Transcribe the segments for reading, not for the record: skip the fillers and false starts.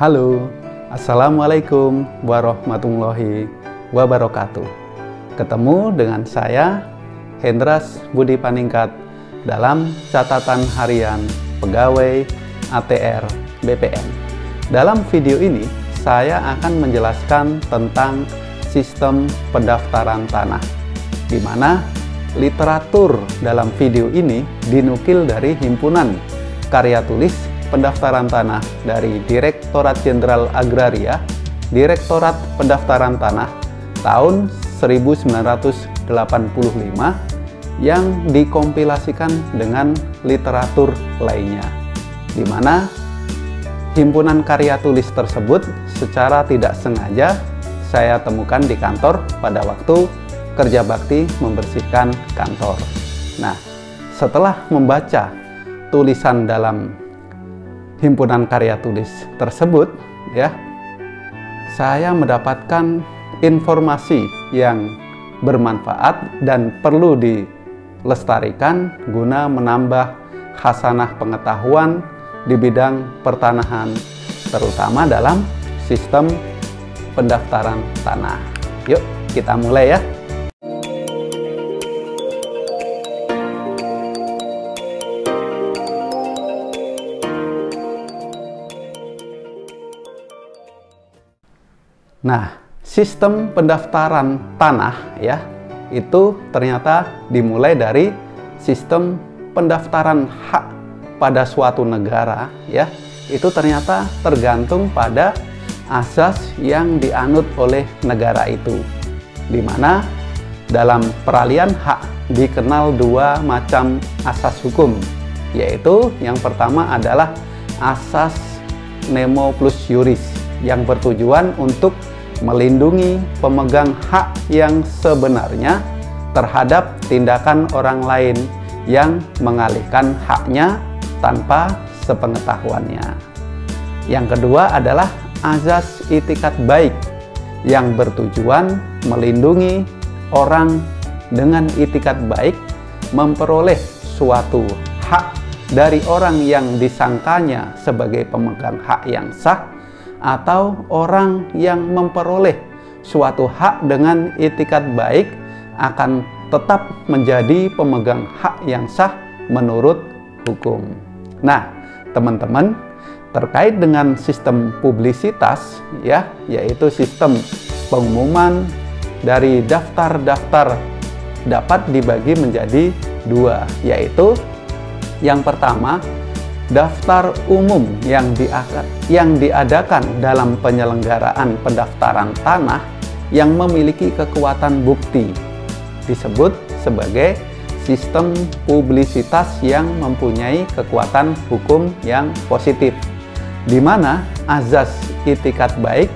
Halo, Assalamualaikum warahmatullahi wabarakatuh. Ketemu dengan saya, Hendras Budi Paningkat, dalam catatan harian pegawai ATR BPN. Dalam video ini, saya akan menjelaskan tentang sistem pendaftaran tanah, di mana literatur dalam video ini dinukil dari Himpunan Karya Tulis Pendaftaran Tanah dari Direktorat Jenderal Agraria, Direktorat Pendaftaran Tanah tahun 1985 yang dikompilasikan dengan literatur lainnya, di mana Himpunan Karya Tulis tersebut secara tidak sengaja saya temukan di kantor pada waktu kerja bakti membersihkan kantor. Nah, setelah membaca tulisan dalam Himpunan Karya Tulis tersebut, saya mendapatkan informasi yang bermanfaat dan perlu dilestarikan guna menambah khasanah pengetahuan di bidang pertanahan, terutama dalam sistem pendaftaran tanah. Yuk, kita mulai ya. Nah, sistem pendaftaran tanah itu ternyata dimulai dari sistem pendaftaran hak pada suatu negara itu ternyata tergantung pada asas yang dianut oleh negara itu, di mana dalam peralihan hak dikenal dua macam asas hukum, yaitu yang pertama adalah asas nemo plus juris yang bertujuan untuk melindungi pemegang hak yang sebenarnya terhadap tindakan orang lain yang mengalihkan haknya tanpa sepengetahuannya. Yang kedua adalah azas itikat baik yang bertujuan melindungi orang dengan itikat baik memperoleh suatu hak dari orang yang disangkanya sebagai pemegang hak yang sah, atau orang yang memperoleh suatu hak dengan itikat baik akan tetap menjadi pemegang hak yang sah menurut hukum. Nah, teman-teman, terkait dengan sistem publisitas yaitu sistem pengumuman dari daftar-daftar dapat dibagi menjadi dua, yaitu yang pertama, daftar umum yang diadakan dalam penyelenggaraan pendaftaran tanah yang memiliki kekuatan bukti disebut sebagai sistem publisitas yang mempunyai kekuatan hukum yang positif, di mana azas itikat baik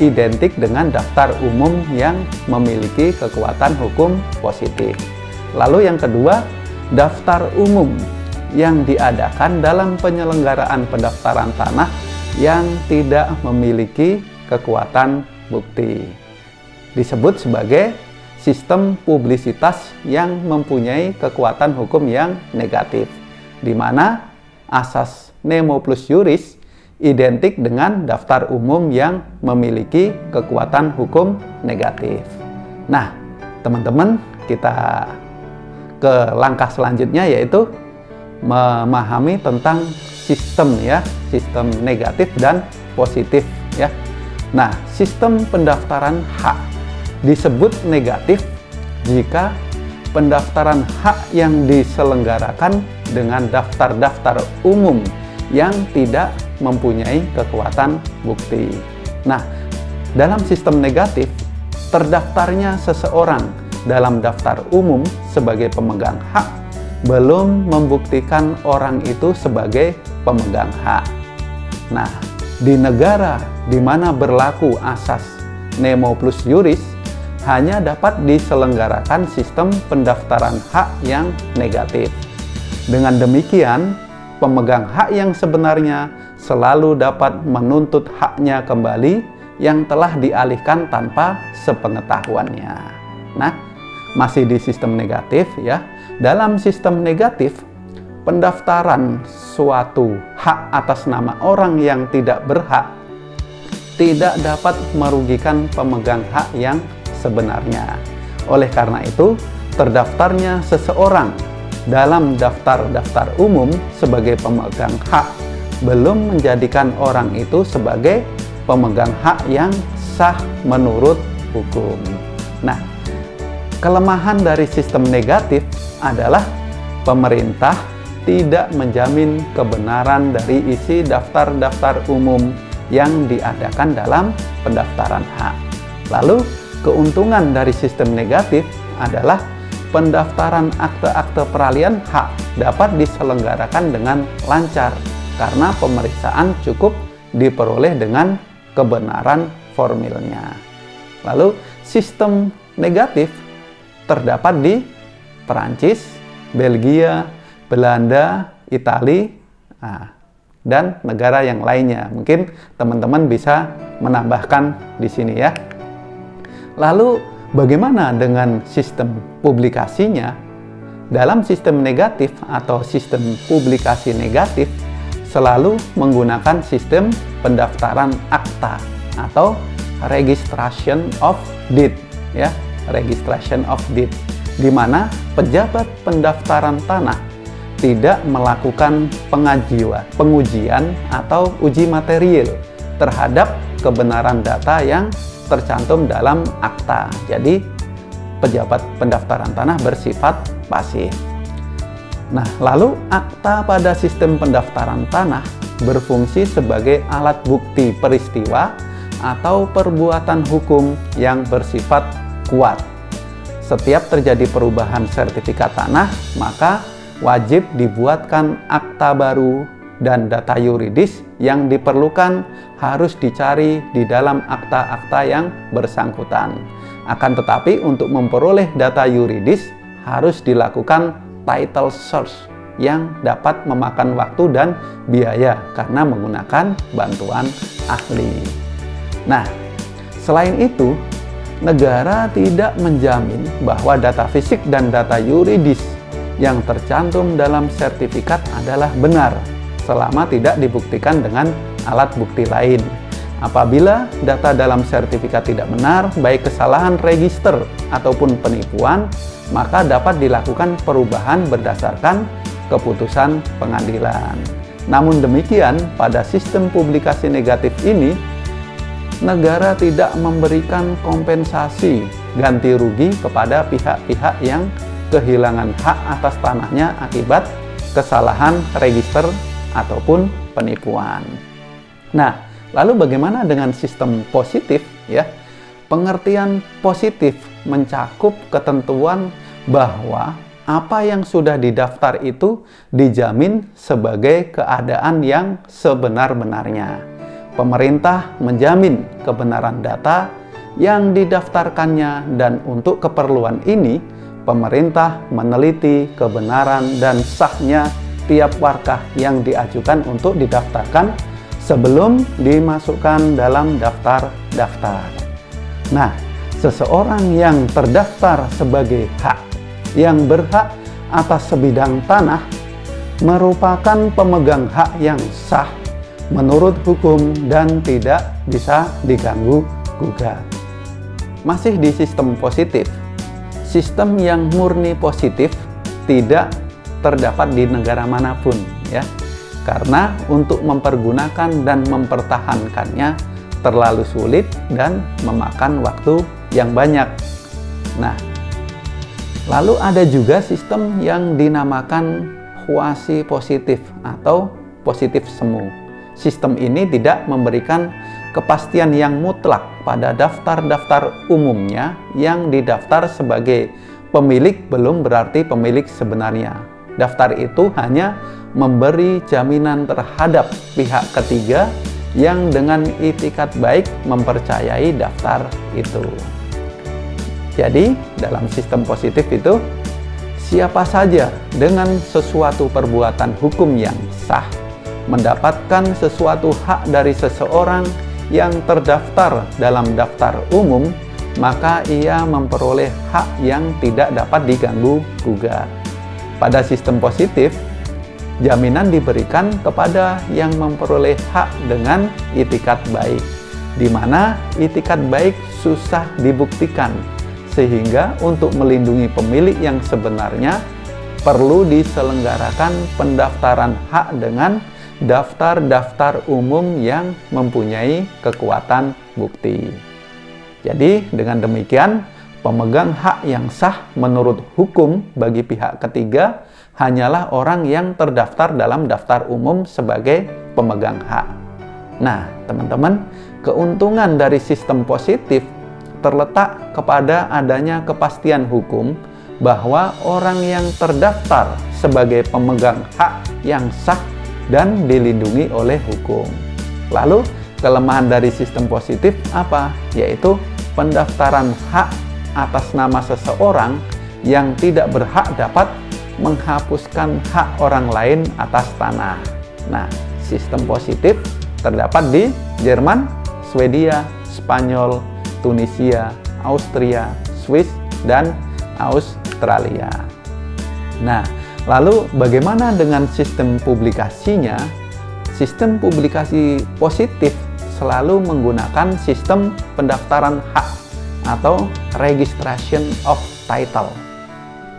identik dengan daftar umum yang memiliki kekuatan hukum positif. Lalu yang kedua, daftar umum yang diadakan dalam penyelenggaraan pendaftaran tanah yang tidak memiliki kekuatan bukti disebut sebagai sistem publisitas yang mempunyai kekuatan hukum yang negatif, di mana asas nemo plus juris identik dengan daftar umum yang memiliki kekuatan hukum negatif. Nah, teman-teman, kita ke langkah selanjutnya, yaitu memahami tentang sistem sistem negatif dan positif Nah, sistem pendaftaran hak disebut negatif jika pendaftaran hak yang diselenggarakan dengan daftar-daftar umum yang tidak mempunyai kekuatan bukti. Nah, dalam sistem negatif, terdaftarnya seseorang dalam daftar umum sebagai pemegang hak belum membuktikan orang itu sebagai pemegang hak. Nah, di negara di mana berlaku asas nemo plus juris, hanya dapat diselenggarakan sistem pendaftaran hak yang negatif. Dengan demikian, pemegang hak yang sebenarnya selalu dapat menuntut haknya kembali yang telah dialihkan tanpa sepengetahuannya. Nah, masih di sistem negatif Dalam sistem negatif, pendaftaran suatu hak atas nama orang yang tidak berhak tidak dapat merugikan pemegang hak yang sebenarnya. Oleh karena itu, terdaftarnya seseorang dalam daftar umum sebagai pemegang hak belum menjadikan orang itu sebagai pemegang hak yang sah menurut hukum. Nah, kelemahan dari sistem negatif adalah pemerintah tidak menjamin kebenaran dari isi daftar umum yang diadakan dalam pendaftaran hak. Lalu, keuntungan dari sistem negatif adalah pendaftaran akte-akte peralihan hak dapat diselenggarakan dengan lancar karena pemeriksaan cukup diperoleh dengan kebenaran formilnya. Lalu, sistem negatif terdapat di Perancis, Belgia, Belanda, Italia, dan negara yang lainnya. Mungkin teman-teman bisa menambahkan di sini ya. Lalu bagaimana dengan sistem publikasinya? Dalam sistem negatif atau sistem publikasi negatif selalu menggunakan sistem pendaftaran akta atau registration of deed ya, registration of deed, di mana pejabat pendaftaran tanah tidak melakukan pengujian atau uji material terhadap kebenaran data yang tercantum dalam akta. Jadi, pejabat pendaftaran tanah bersifat pasif. Nah, lalu akta pada sistem pendaftaran tanah berfungsi sebagai alat bukti peristiwa atau perbuatan hukum yang bersifat kuat. Setiap terjadi perubahan sertifikat tanah, maka wajib dibuatkan akta baru dan data yuridis yang diperlukan harus dicari di dalam akta-akta yang bersangkutan. Akan tetapi untuk memperoleh data yuridis harus dilakukan title search yang dapat memakan waktu dan biaya karena menggunakan bantuan ahli. Nah, selain itu, negara tidak menjamin bahwa data fisik dan data yuridis yang tercantum dalam sertifikat adalah benar selama tidak dibuktikan dengan alat bukti lain. Apabila data dalam sertifikat tidak benar, baik kesalahan register ataupun penipuan, maka dapat dilakukan perubahan berdasarkan keputusan pengadilan. Namun demikian, pada sistem publikasi negatif ini, negara tidak memberikan kompensasi ganti rugi kepada pihak-pihak yang kehilangan hak atas tanahnya akibat kesalahan register ataupun penipuan. Nah, lalu bagaimana dengan sistem positif ya? Pengertian positif mencakup ketentuan bahwa apa yang sudah didaftar itu dijamin sebagai keadaan yang sebenar-benarnya. Pemerintah menjamin kebenaran data yang didaftarkannya dan untuk keperluan ini pemerintah meneliti kebenaran dan sahnya tiap warkah yang diajukan untuk didaftarkan sebelum dimasukkan dalam daftar-daftar. Nah, seseorang yang terdaftar sebagai hak yang berhak atas sebidang tanah merupakan pemegang hak yang sah menurut hukum dan tidak bisa diganggu-gugat. Masih di sistem positif, sistem yang murni positif tidak terdapat di negara manapun ya, karena untuk mempergunakan dan mempertahankannya terlalu sulit dan memakan waktu yang banyak. Nah, lalu ada juga sistem yang dinamakan quasi positif atau positif semu. Sistem ini tidak memberikan kepastian yang mutlak pada daftar-daftar umumnya. Yang didaftar sebagai pemilik belum berarti pemilik sebenarnya. Daftar itu hanya memberi jaminan terhadap pihak ketiga yang dengan itikat baik mempercayai daftar itu. Jadi, dalam sistem positif itu, siapa saja dengan sesuatu perbuatan hukum yang sah mendapatkan sesuatu hak dari seseorang yang terdaftar dalam daftar umum, maka ia memperoleh hak yang tidak dapat diganggu-gugat. Pada sistem positif, jaminan diberikan kepada yang memperoleh hak dengan itikat baik. di mana itikat baik susah dibuktikan, sehingga untuk melindungi pemilik yang sebenarnya perlu diselenggarakan pendaftaran hak dengan daftar-daftar umum yang mempunyai kekuatan bukti. Jadi dengan demikian, pemegang hak yang sah menurut hukum bagi pihak ketiga hanyalah orang yang terdaftar dalam daftar umum sebagai pemegang hak. Nah, teman-teman, keuntungan dari sistem positif terletak kepada adanya kepastian hukum bahwa orang yang terdaftar sebagai pemegang hak yang sah dan dilindungi oleh hukum. Lalu, kelemahan dari sistem positif apa? Yaitu pendaftaran hak atas nama seseorang yang tidak berhak dapat menghapuskan hak orang lain atas tanah. Nah, sistem positif terdapat di Jerman, Swedia, Spanyol, Tunisia, Austria, Swiss, dan Australia. Nah, lalu bagaimana dengan sistem publikasinya? Sistem publikasi positif selalu menggunakan sistem pendaftaran hak atau registration of title.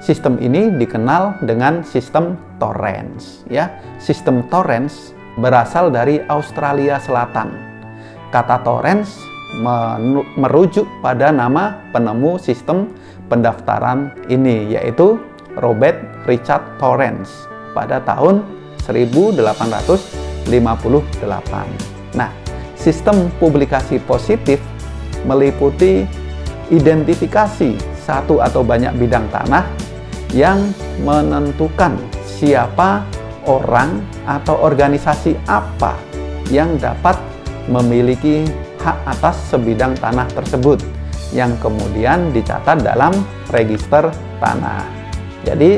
Sistem ini dikenal dengan sistem Torrens, ya. Sistem Torrens berasal dari Australia Selatan. Kata Torrens merujuk pada nama penemu sistem pendaftaran ini, yaitu Robert Richard Torrens pada tahun 1858. Nah, sistem publikasi positif meliputi identifikasi satu atau banyak bidang tanah yang menentukan siapa orang atau organisasi apa yang dapat memiliki hak atas sebidang tanah tersebut yang kemudian dicatat dalam register tanah. Jadi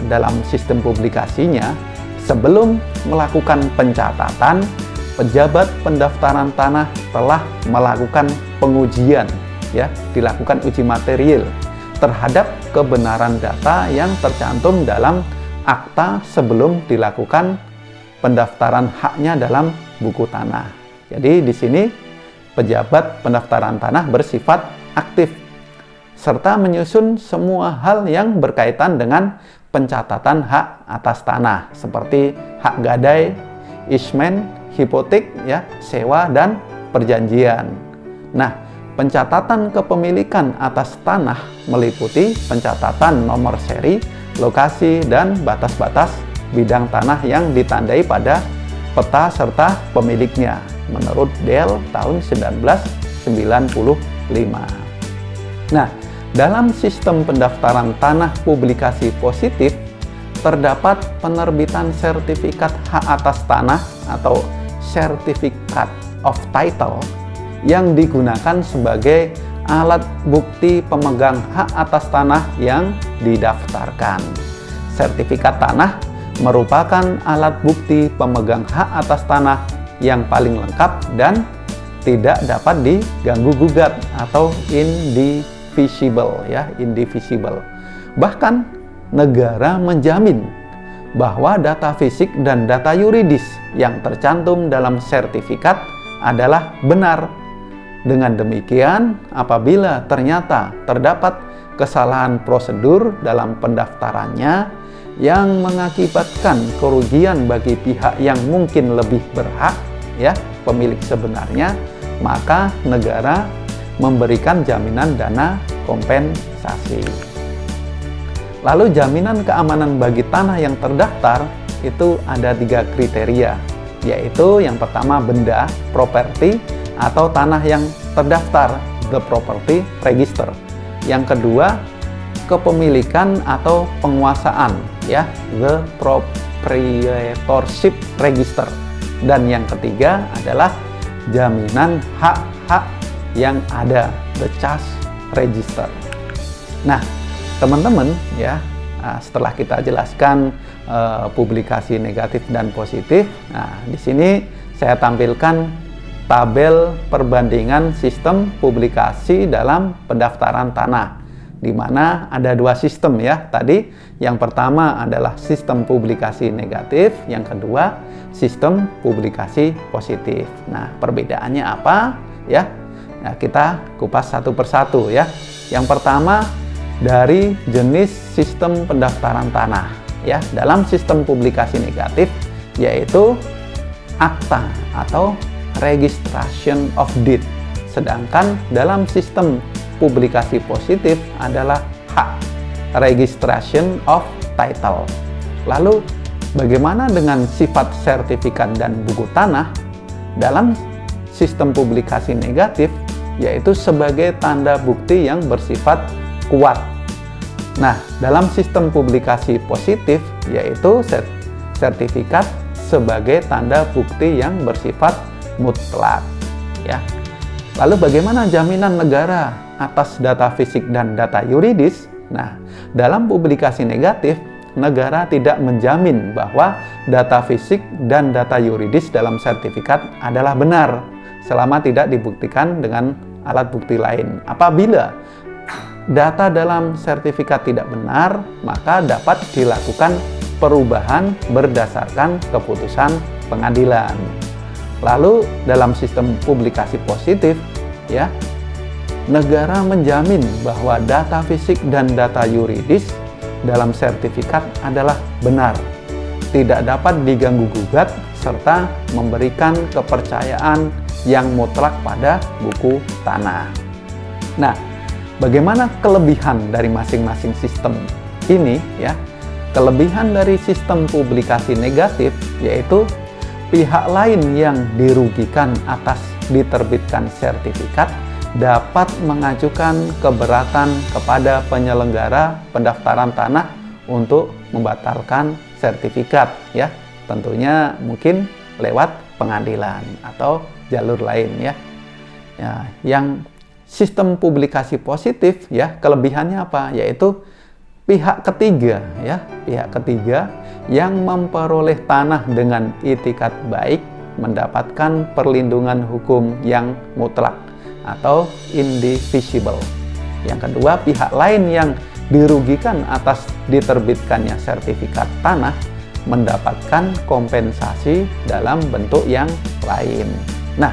dalam sistem publikasinya, sebelum melakukan pencatatan, pejabat pendaftaran tanah telah melakukan pengujian, ya, dilakukan uji material terhadap kebenaran data yang tercantum dalam akta sebelum dilakukan pendaftaran haknya dalam buku tanah. Jadi di sini pejabat pendaftaran tanah bersifat aktif serta menyusun semua hal yang berkaitan dengan pencatatan hak atas tanah seperti hak gadai, easement, hipotek, ya, sewa dan perjanjian. Nah, pencatatan kepemilikan atas tanah meliputi pencatatan nomor seri, lokasi, dan batas-batas bidang tanah yang ditandai pada peta serta pemiliknya menurut Dell tahun 1995. Nah, dalam sistem pendaftaran tanah publikasi positif terdapat penerbitan sertifikat hak atas tanah atau Certificate of Title yang digunakan sebagai alat bukti pemegang hak atas tanah yang didaftarkan. Sertifikat tanah merupakan alat bukti pemegang hak atas tanah yang paling lengkap dan tidak dapat diganggu-gugat atau indivisible, ya, indivisible. Bahkan negara menjamin bahwa data fisik dan data yuridis yang tercantum dalam sertifikat adalah benar. Dengan demikian, apabila ternyata terdapat kesalahan prosedur dalam pendaftarannya yang mengakibatkan kerugian bagi pihak yang mungkin lebih berhak, ya, pemilik sebenarnya, maka negara memberikan jaminan dana kompensasi. Lalu jaminan keamanan bagi tanah yang terdaftar itu ada 3 kriteria, yaitu yang pertama benda, properti, atau tanah yang terdaftar, the property register. Yang kedua, kepemilikan atau penguasaan, ya, the proprietorship register. Dan yang ketiga adalah jaminan hak-hak yang ada, the trust register. Nah, teman-teman, ya, setelah kita jelaskan publikasi negatif dan positif, nah di sini saya tampilkan tabel perbandingan sistem publikasi dalam pendaftaran tanah. di mana ada dua sistem ya. Tadi yang pertama adalah sistem publikasi negatif, yang kedua sistem publikasi positif. Nah, perbedaannya apa ya? Nah, kita kupas satu persatu ya. Yang pertama dari jenis sistem pendaftaran tanah ya. Dalam sistem publikasi negatif yaitu akta atau registration of deed. Sedangkan dalam sistem publikasi positif adalah hak, registration of title. Lalu bagaimana dengan sifat sertifikat dan buku tanah? Dalam sistem publikasi negatif yaitu sebagai tanda bukti yang bersifat kuat. Nah, dalam sistem publikasi positif yaitu sertifikat sebagai tanda bukti yang bersifat mutlak ya. Lalu bagaimana jaminan negara atas data fisik dan data yuridis? Nah, dalam publikasi negatif, negara tidak menjamin bahwa data fisik dan data yuridis dalam sertifikat adalah benar selama tidak dibuktikan dengan alat bukti lain. Apabila data dalam sertifikat tidak benar, maka dapat dilakukan perubahan berdasarkan keputusan pengadilan. Lalu dalam sistem publikasi positif ya, negara menjamin bahwa data fisik dan data yuridis dalam sertifikat adalah benar, tidak dapat diganggu-gugat serta memberikan kepercayaan yang mutlak pada buku tanah. Nah, bagaimana kelebihan dari masing-masing sistem ini ya? Kelebihan dari sistem publikasi negatif yaitu pihak lain yang dirugikan atas diterbitkan sertifikat dapat mengajukan keberatan kepada penyelenggara pendaftaran tanah untuk membatalkan sertifikat ya. Tentunya mungkin lewat pengadilan atau jalur lain ya. Ya, yang sistem publikasi positif ya, kelebihannya apa? Yaitu pihak ketiga ya, pihak ketiga yang memperoleh tanah dengan itikat baik mendapatkan perlindungan hukum yang mutlak atau indivisible. Yang kedua, pihak lain yang dirugikan atas diterbitkannya sertifikat tanah mendapatkan kompensasi dalam bentuk yang lain. Nah,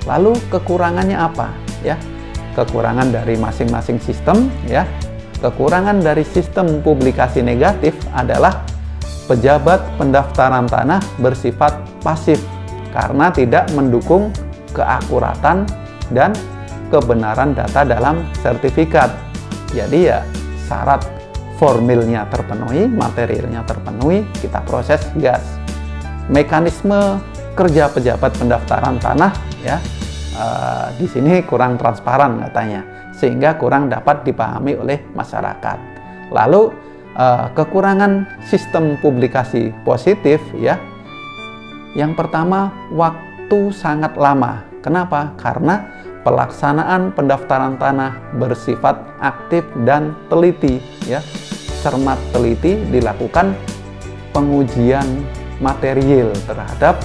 lalu kekurangannya apa ya? Kekurangan dari masing-masing sistem ya. Kekurangan dari sistem publikasi negatif adalah pejabat pendaftaran tanah bersifat pasif karena tidak mendukung keakuratan dan kebenaran data dalam sertifikat. Jadi ya syarat formilnya terpenuhi, materialnya terpenuhi, kita proses gas. Mekanisme kerja pejabat pendaftaran tanah ya di sini kurang transparan katanya, sehingga kurang dapat dipahami oleh masyarakat. Lalu kekurangan sistem publikasi positif ya. Yang pertama, waktu sangat lama. Kenapa? Karena pelaksanaan pendaftaran tanah bersifat aktif dan teliti ya. Cermat teliti dilakukan pengujian material terhadap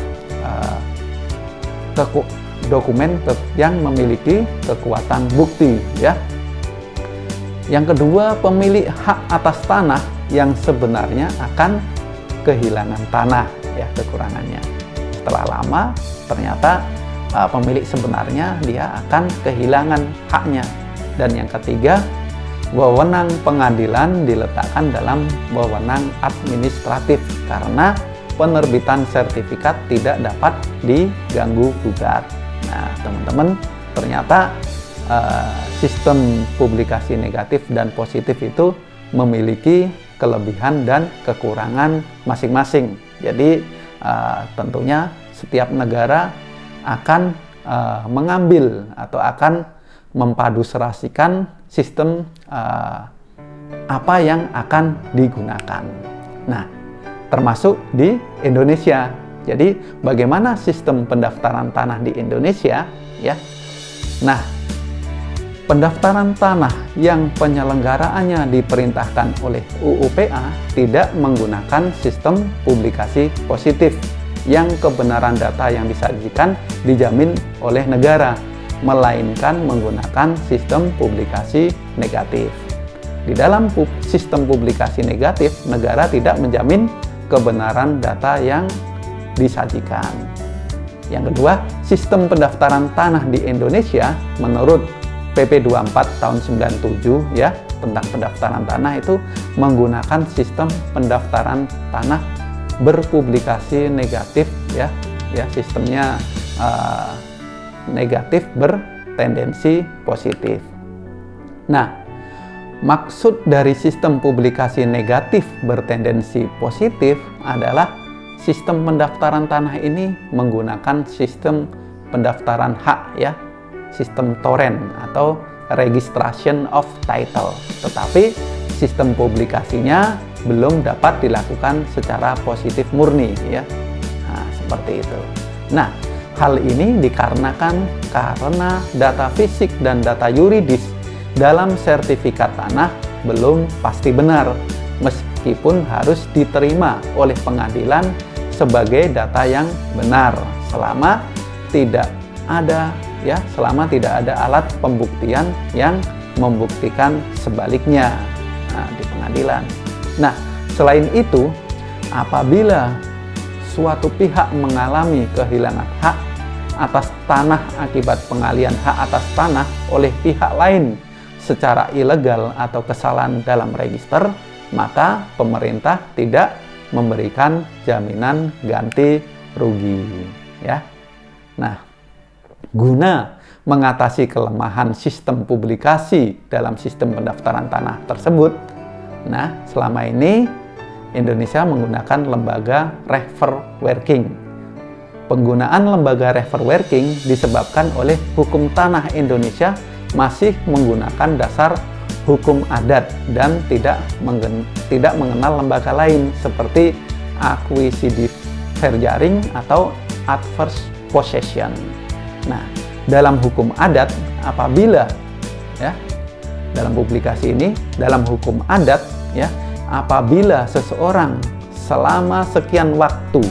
dokumen yang memiliki kekuatan bukti ya. Yang kedua, pemilik hak atas tanah yang sebenarnya akan kehilangan tanah ya, kekurangannya. Setelah lama ternyata pemilik sebenarnya dia akan kehilangan haknya. Dan yang ketiga, wewenang pengadilan diletakkan dalam wewenang administratif karena penerbitan sertifikat tidak dapat diganggu gugat. Nah, teman-teman, ternyata sistem publikasi negatif dan positif itu memiliki kelebihan dan kekurangan masing-masing. Jadi tentunya setiap negara akan mengambil atau akan memaduserasikan sistem apa yang akan digunakan. Nah, termasuk di Indonesia. Jadi bagaimana sistem pendaftaran tanah di Indonesia ya? Nah, pendaftaran tanah yang penyelenggaraannya diperintahkan oleh UU-PA tidak menggunakan sistem publikasi positif yang kebenaran data yang disajikan dijamin oleh negara, melainkan menggunakan sistem publikasi negatif. di dalam sistem publikasi negatif, negara tidak menjamin kebenaran data yang disajikan. Yang kedua, sistem pendaftaran tanah di Indonesia menurut PP 24 tahun 97 ya, tentang pendaftaran tanah itu menggunakan sistem pendaftaran tanah berpublikasi negatif ya, sistemnya negatif bertendensi positif. Nah, maksud dari sistem publikasi negatif bertendensi positif adalah sistem pendaftaran tanah ini menggunakan sistem pendaftaran hak ya, sistem torrent atau registration of title. Tetapi sistem publikasinya belum dapat dilakukan secara positif murni ya. Nah, seperti itu. Nah, hal ini dikarenakan karena data fisik dan data yuridis dalam sertifikat tanah belum pasti benar, meskipun harus diterima oleh pengadilan sebagai data yang benar selama tidak ada alat pembuktian yang membuktikan sebaliknya di pengadilan. Nah, selain itu, apabila suatu pihak mengalami kehilangan hak atas tanah akibat pengalian hak atas tanah oleh pihak lain secara ilegal atau kesalahan dalam register, maka pemerintah tidak memberikan jaminan ganti rugi ya. Nah, guna mengatasi kelemahan sistem publikasi dalam sistem pendaftaran tanah tersebut, nah selama ini Indonesia menggunakan lembaga refer working. Penggunaan lembaga refer working disebabkan oleh hukum tanah Indonesia masih menggunakan dasar hukum adat dan tidak mengenal lembaga lain seperti acquisitive verjaring atau adverse possession. Nah, dalam hukum adat apabila ya, dalam publikasi ini, dalam hukum adat ya, apabila seseorang selama sekian waktu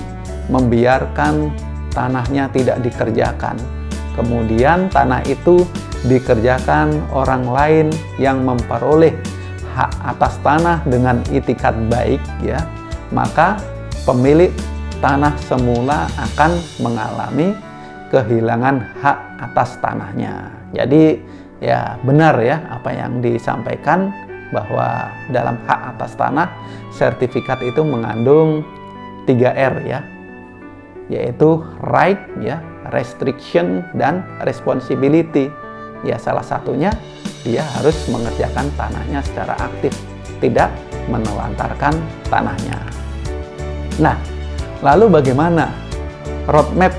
membiarkan tanahnya tidak dikerjakan, kemudian tanah itu dikerjakan orang lain yang memperoleh hak atas tanah dengan itikat baik ya, maka pemilik tanah semula akan mengalami kehilangan hak atas tanahnya. Jadi ya benar ya apa yang disampaikan bahwa dalam hak atas tanah sertifikat itu mengandung 3R ya, yaitu right ya, restriction dan responsibility. Ya salah satunya dia harus mengerjakan tanahnya secara aktif, tidak menelantarkan tanahnya. Nah, lalu bagaimana roadmap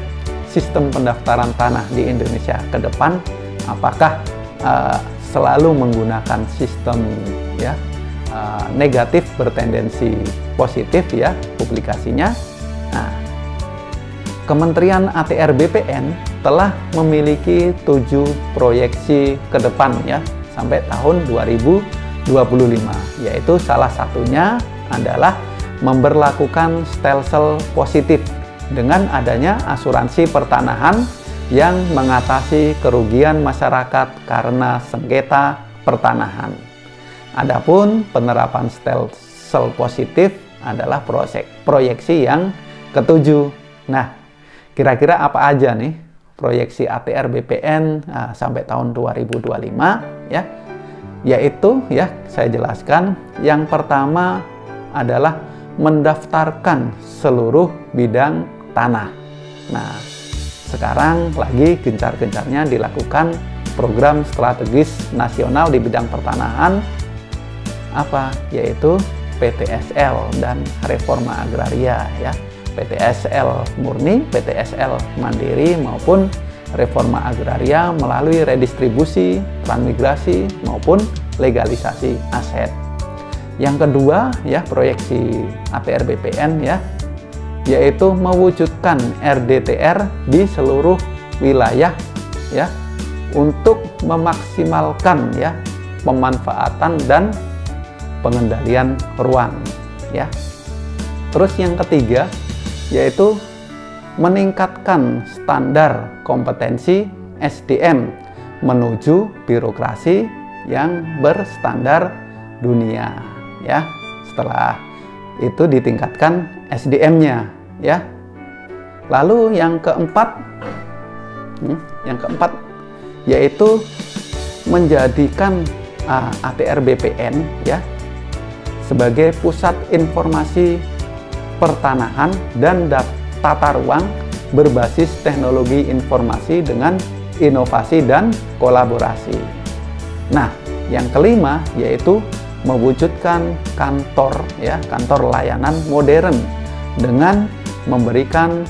sistem pendaftaran tanah di Indonesia ke depan? Apakah selalu menggunakan sistem ya negatif bertendensi positif ya publikasinya? Nah, Kementerian ATR BPN telah memiliki 7 proyeksi ke depan ya sampai tahun 2025, yaitu salah satunya adalah memberlakukan stelsel positif dengan adanya asuransi pertanahan yang mengatasi kerugian masyarakat karena sengketa pertanahan. Adapun penerapan stelsel positif adalah proyeksi yang ketujuh. Nah, kira-kira apa aja nih proyeksi ATR BPN sampai tahun 2025 ya? Yaitu ya saya jelaskan, yang pertama adalah mendaftarkan seluruh bidang tanah. Nah, sekarang lagi gencar-gencarnya dilakukan program strategis nasional di bidang pertanahan apa? Yaitu PTSL dan reforma agraria ya. PTSL murni, PTSL mandiri maupun reforma agraria melalui redistribusi, transmigrasi maupun legalisasi aset. Yang kedua ya proyeksi ATR BPN ya, yaitu mewujudkan RDTR di seluruh wilayah ya untuk memaksimalkan ya pemanfaatan dan pengendalian ruang ya. Terus yang ketiga yaitu meningkatkan standar kompetensi SDM menuju birokrasi yang berstandar dunia, ya. Setelah itu ditingkatkan SDM-nya, ya. Lalu yang keempat yaitu menjadikan ATR BPN, ya, sebagai pusat informasi pertanahan dan tata ruang berbasis teknologi informasi dengan inovasi dan kolaborasi. Nah, yang kelima yaitu mewujudkan kantor, ya, kantor layanan modern dengan memberikan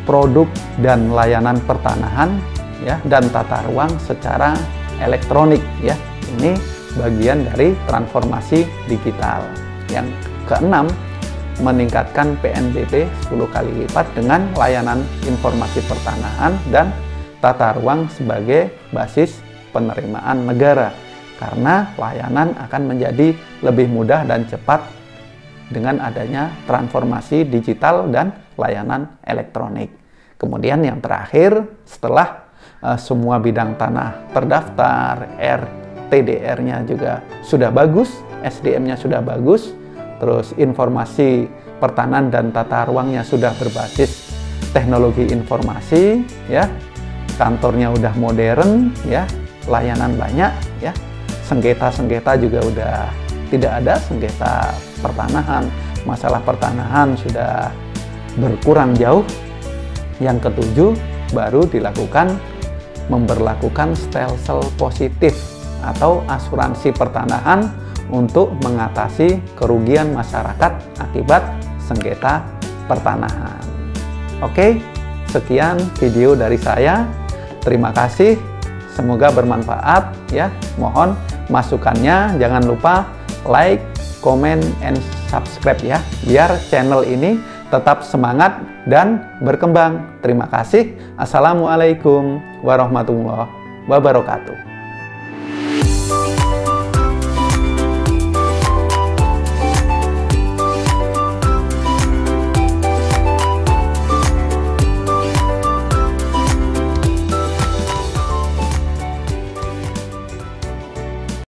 produk dan layanan pertanahan, ya, dan tata ruang secara elektronik, ya. Ini bagian dari transformasi digital. Yang keenam, meningkatkan PNBP 10 kali lipat dengan layanan informasi pertanahan dan tata ruang sebagai basis penerimaan negara, karena layanan akan menjadi lebih mudah dan cepat dengan adanya transformasi digital dan layanan elektronik. Kemudian yang terakhir, setelah semua bidang tanah terdaftar, RTDR-nya juga sudah bagus, SDM-nya sudah bagus, terus informasi pertanahan dan tata ruangnya sudah berbasis teknologi informasi, ya, kantornya udah modern, ya, layanan banyak, ya, sengketa-sengketa juga udah tidak ada, sengketa pertanahan, masalah pertanahan sudah berkurang jauh. Yang ketujuh, baru dilakukan memberlakukan stelsel positif atau asuransi pertanahan untuk mengatasi kerugian masyarakat akibat sengketa pertanahan. Oke, sekian video dari saya. Terima kasih. Semoga bermanfaat, ya. Mohon masukannya, jangan lupa like, comment, and subscribe, ya, biar channel ini tetap semangat dan berkembang. Terima kasih. Assalamualaikum warahmatullahi wabarakatuh.